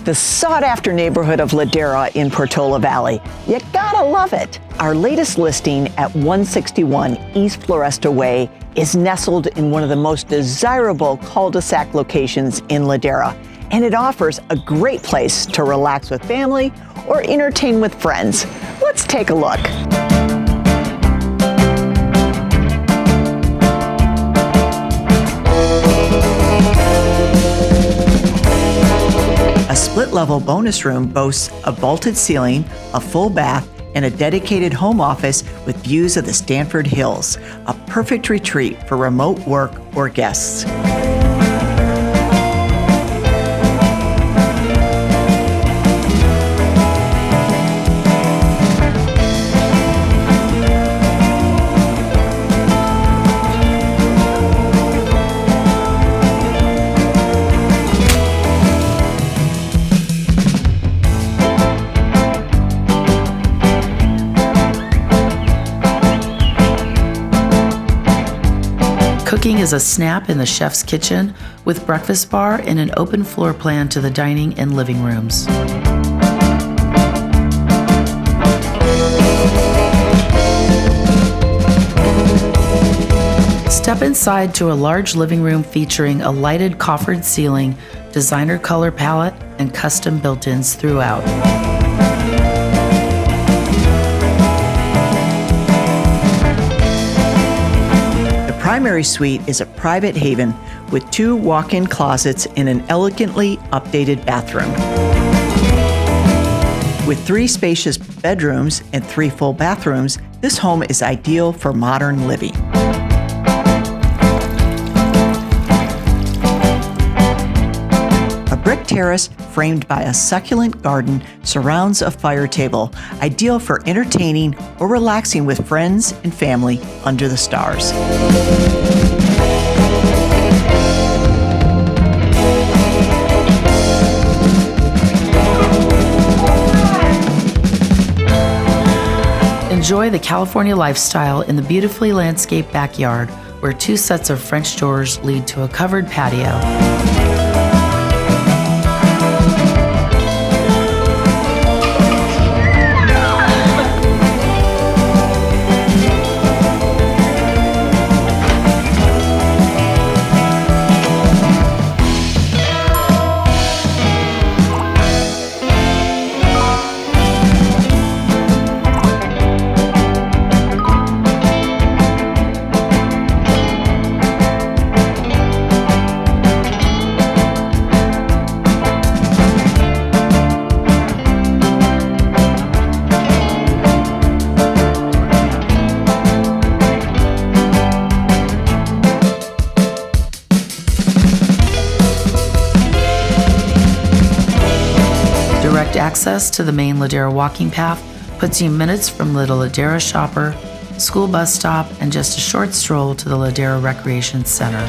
the sought-after neighborhood of Ladera in Portola Valley. You gotta love it. Our latest listing at 161 East Floresta Way is nestled in one of the most desirable cul-de-sac locations in Ladera, and it offers a great place to relax with family or entertain with friends. Let's take a look. A split-level bonus room boasts a vaulted ceiling, a full bath, and a dedicated home office with views of the Stanford Hills, a perfect retreat for remote work or guests. Cooking is a snap in the chef's kitchen with breakfast bar and an open floor plan to the dining and living rooms. Step inside to a large living room featuring a lighted coffered ceiling, designer color palette, and custom built-ins throughout. The primary suite is a private haven with 2 walk-in closets and an elegantly updated bathroom. With 3 spacious bedrooms and 3 full bathrooms, this home is ideal for modern living. A brick terrace framed by a succulent garden surrounds a fire table, ideal for entertaining or relaxing with friends and family under the stars. Enjoy the California lifestyle in the beautifully landscaped backyard, where 2 sets of French doors lead to a covered patio. Direct access to the main Ladera walking path puts you minutes from the Ladera Shopper, school bus stop, and just a short stroll to the Ladera Recreation Center.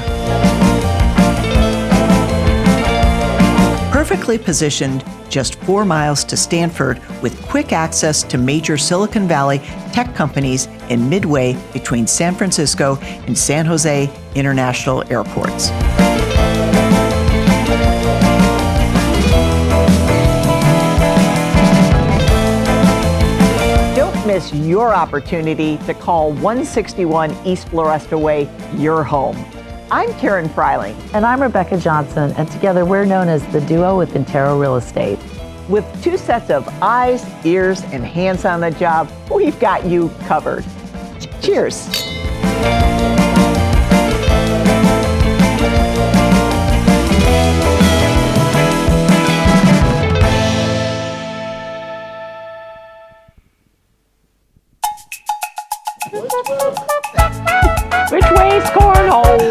Perfectly positioned, just 4 miles to Stanford with quick access to major Silicon Valley tech companies and midway between San Francisco and San Jose International Airports. Miss your opportunity to call 161 East Floresta Way your home. I'm Karen Fryling. And I'm Rebecca Johnson, and together we're known as the duo with Intero Real Estate. With 2 sets of eyes, ears, and hands on the job, we've got you covered. Cheers. Which way's cornhole?